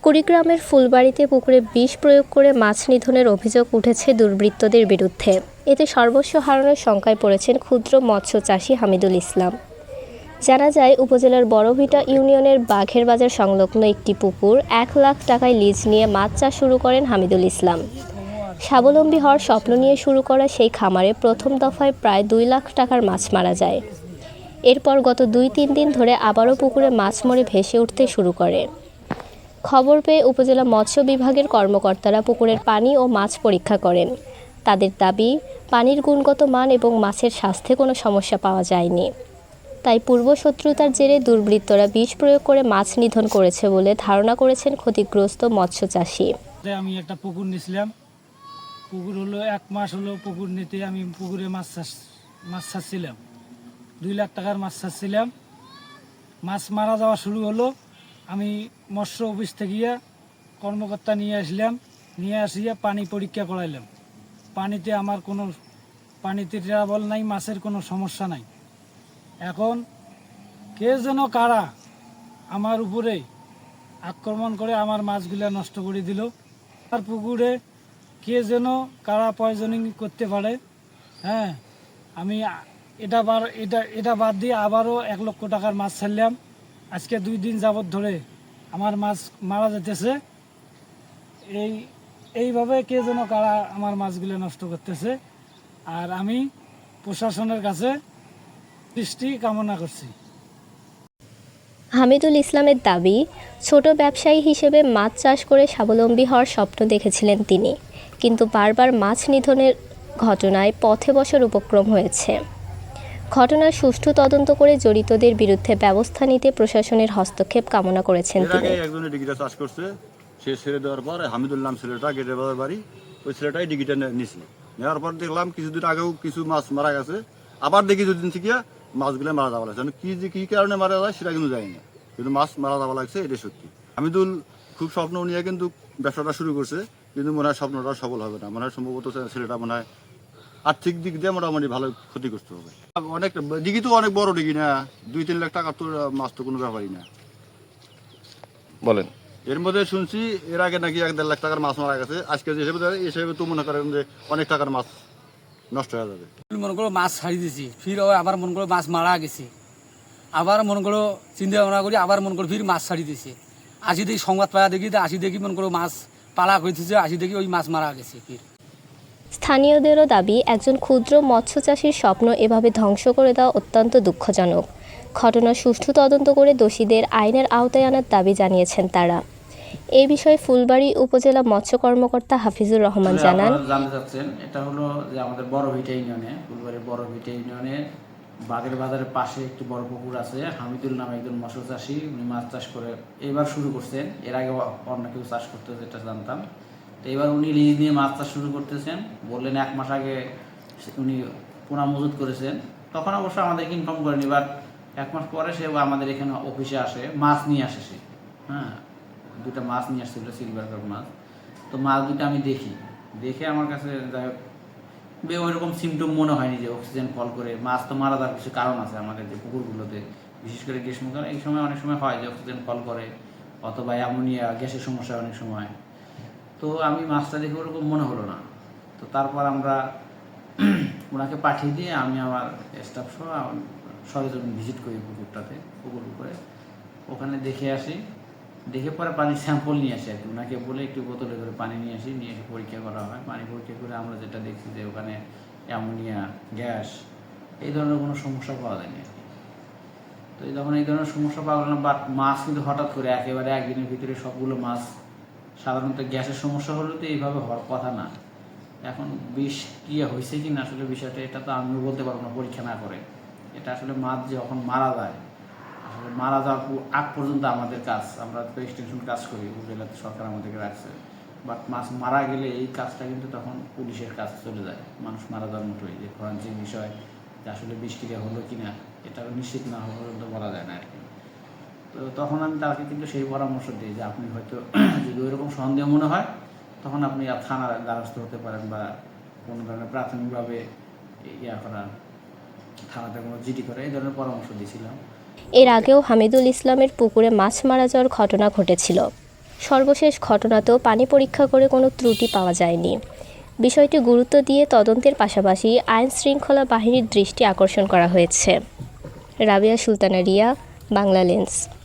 কুড়িগ্রামের ফুলবাড়ীতে পুকুরে বিষ প্রয়োগ করে মাছ নিধনের অভিযোগ উঠেছে দুর্বৃত্তদের বিরুদ্ধে। এতে সর্বস্ব হারানোর শঙ্কায় পড়েছেন ক্ষুদ্র মৎস্য চাষী হামিদুল ইসলাম। জানা যায়, উপজেলার বড়ভিটা ইউনিয়নের বাঘের বাজার সংলগ্ন একটি পুকুর ১ লাখ টাকায় লিজ নিয়ে মাছ চাষ শুরু করেন হামিদুল ইসলাম। স্বাবলম্বী হওয়ার স্বপ্ন নিয়ে শুরু করা সেই খামারে প্রথম দফায় প্রায় ২ লাখ টাকার মাছ মারা যায়। এরপর গত ২-৩ দিন ধরে আবারও পুকুরে মাছ মরে ভেসে উঠতে শুরু করে। খবর পেয়ে উপজেলা মৎস্য বিভাগের কর্মকর্তারা পুকুরের পানি ও মাছ পরীক্ষা করেন। তাদের দাবি, পানির গুণগত মান এবং মাছের স্বাস্থ্যে কোনো সমস্যা পাওয়া যায়নি। তাই পূর্বশত্রুতার জেরে দুর্বৃত্তরা বিষ প্রয়োগ করে মাছ নিধন করেছে বলে ধারণা করেছেন ক্ষতিগ্রস্ত মৎস্য চাষী। আমি একটা পুকুর নিয়েছিলাম, পুকুর হলো 1 মাস হলো পুকুর নিতে আমি পুকুরে মাছ ছাড়ছিলাম, 2 লাখ টাকার মাছ ছাড়ছিলাম। মাছ মারা যাওয়া শুরু হলো, আমি মৎস্য অফিস থেকে কর্মকর্তা নিয়ে আসলাম, নিয়ে আসিয়া পানি পরীক্ষা করাইলাম। পানিতে আমার কোনো পানিতে ট্রাবল নাই, মাছের কোনো সমস্যা নাই। এখন কে যেন কারা আমার উপরে আক্রমণ করে আমার মাছগুলা নষ্ট করে দিল। আর পুকুরে কে যেন কারা পয়জনিং করতে পারে। হ্যাঁ, আমি এটা বাদ দিয়ে আবারও 1 লক্ষ টাকার মাছ ছাড়লাম। আজকে 2 দিন যাবৎ ধরে আমার মাছ মারা যেতেছে। এইভাবে কে যেন কারা আমার মাছগুলো নষ্ট করতেছে। আর আমি প্রশাসনের কাছে দৃষ্টি কামনা করছি। হামিদুল ইসলামের দাবি, ছোট ব্যবসায়ী হিসেবে মাছ চাষ করে স্বাবলম্বী হওয়ার স্বপ্ন দেখেছিলেন তিনি, কিন্তু বারবার মাছ নিধনের ঘটনায় পথে বসার উপক্রম হয়েছে। ঘটনার সুষ্ঠু তদন্ত করে জড়িতদের বিরুদ্ধে ব্যবস্থা নিতে প্রশাসনের হস্তক্ষেপ কামনা করেছেন তিনি। একজনের ডিগিটা চাষ করছে, সে ছেড়ে দেওয়ার পর হামিদুল নাম ছেলেটা গেটের বাজার বাড়ি, ওই ছেলেটাই ডিগিটা নিয়েছিল। নেওয়ার পর দেখলাম কিছুদিন আগেও কিছু মাছ মারা গেছে, আবার দেখি দুদিন থেকে মাছগুলো মারা যাওয়া লাগছে। কি কারণে মারা যায় সেটা কিন্তু জানি না, কিন্তু মাছ মারা যাওয়া লাগছে, এটা সত্যি। হামিদুল খুব স্বপ্ন নিয়ে কিন্তু ব্যবসাটা শুরু করছে, কিন্তু মনে হয় স্বপ্নটা সফল হবে না। মনে হয় সম্ভবত ছেলেটা মনে হয় আর্থিক দিক দিয়ে মোটামুটি ভালো ক্ষতিগ্রস্ত হবে। অনেক ডিগি তো অনেক বড় ডিগি না, 2-3 লাখ টাকার তো মাছ তো কোনো ব্যাপারই না। বলেন, এর মধ্যে শুনছি এর আগে নাকি 1-1.5 লাখ টাকার মাছ মারা গেছে। আজকে যে হিসেবে তো মনে করেন যে অনেক টাকার মাছ নষ্ট হয়ে যাবে। মনে করো মাছ ছাড়ি দিছি, ফির আবার মনে করো মাছ মারা গেছে, আবার মনে করো চিন্তা ভাবনা করি আবার মনে করো ফির মাছ ছাড়ি দিছে। আসি দেখি সংবাদ পাওয়া দেখি, আসি দেখি মনে করো মাছ পালা হইতেছে, আসি দেখি ওই মাছ মারা গেছে। ফির স্থানীয়দেরও দাবি, একজন ক্ষুদ্র মৎস্য চাষীর স্বপ্ন এভাবে ধ্বংস করে দেওয়া অত্যন্ত দুঃখজনক। ঘটনার সুষ্ঠু তদন্ত করে দোষীদের আইনের আওতায় আনার দাবি জানিয়েছেন তারা। এই বিষয়ে ফুলবাড়ী উপজেলা মৎস্য কর্মকর্তা হাফিজুর রহমান জানান, জানতে চাচ্ছেন, এটা হলো যে আমাদের বড়ভিটা ইউনিয়নে, ফুলবাড়ির বড়ভিটা ইউনিয়নে বাগের বাজারের পাশে একটি বড় পুকুর আছে। হামিদুল নামে একজন মৎস্য চাষী, উনি মাছ চাষ করে এবার শুরু করছেন, এর আগে অন্য কেউ চাষ করতে যেটা জানতাম। তো এবার উনি লিজ নিয়ে মাছ চাষ শুরু করতেছেন। বললেন 1 মাস আগে উনি পোনা মজুত করেছেন, তখন অবশ্য আমাদেরকে ইনফর্ম করেনি। এবার 1 মাস পরে সে আমাদের এখানে অফিসে আসে, মাছ নিয়ে আসে সে। হ্যাঁ, 2টা মাছ নিয়ে আসছিল, সিলভার কাপ মাছ। তো মাছ 2টা আমি দেখে আমার কাছে যাই হোক ওইরকম সিমটম মনে হয়নি যে অক্সিজেন ফল করে মাছ তো মারা যাওয়ার কিছু কারণ আছে আমাদের যে পুকুরগুলোতে, বিশেষ করে গ্রীষ্মকালে এই সময় অনেক সময় হয় যে অক্সিজেন ফল করে, অথবা অ্যামোনিয়া গ্যাসের সমস্যা অনেক সময়। তো আমি মাছটা দেখে ওরকম মনে হলো না। তো তারপর আমরা ওনাকে পাঠিয়ে দিয়ে আমি আমার স্টাফ সহ সরেজমিন ভিজিট করি পুকুর উপরে, ওখানে দেখে আসি। দেখে পরে পানির স্যাম্পল নিয়ে আসি আর কি, ওনাকে বলে একটু বোতলে করে পানি নিয়ে এসে পরীক্ষা করা হয়। পানি পরীক্ষা করে আমরা যেটা দেখছি যে ওখানে অ্যামোনিয়া গ্যাস এই ধরনের কোনো সমস্যা পাওয়া যায়নি আর কি। তো যখন এই ধরনের সমস্যা পাওয়া গেল না, বাট মাছ কিন্তু হঠাৎ করে একেবারে একদিনের ভিতরে সবগুলো মাছ, সাধারণত গ্যাসের সমস্যা হলে তো এইভাবে হওয়ার কথা না। এখন বিষ কি হয়েছে কি না আসলে বিষয়টা এটা তো আমিও বলতে পারবো না পরীক্ষা না করে। এটা আসলে মাছ যখন মারা যায়, আসলে মারা যাওয়ার আগ পর্যন্ত আমাদের কাজ, আমরা তো এক্সটেনশন কাজ করি, উপজেলাতে সরকার আমাদেরকে রাখছে। বাট মাছ মারা গেলে এই কাজটা কিন্তু তখন পুলিশের কাছে চলে যায়, মানুষ মারা যাওয়ার মতোই। যে ফরেনসিক বিষয় যে আসলে বিষক্রিয়া হলো কিনা এটা নিশ্চিত না হওয়া পর্যন্ত বলা যায় না আর কি। তো তখন আমি তাকে কিন্তু সেই পরামর্শ দিই যে আপনি হয়তো যদি ওইরকম সন্দেহ মনে হয় তখন আপনি থানার দ্বারস্থ হতে পারেন, বা কোনো ধরনের প্রাথমিকভাবে করা, থানাতে কোনো জিডি করে, এই ধরনের পরামর্শ দিয়েছিলাম। এর আগেও হামিদুল ইসলামের পুকুরে মাছ মারা যাওয়ার ঘটনা ঘটেছিল। সর্বশেষ ঘটনাতেও পানি পরীক্ষা করে কোনো ত্রুটি পাওয়া যায়নি। বিষয়টি গুরুত্ব দিয়ে তদন্তের পাশাপাশি আইন শৃঙ্খলা বাহিনীর দৃষ্টি আকর্ষণ করা হয়েছে। রাবিয়া সুলতানা রিয়া, বাংলা লেন্স।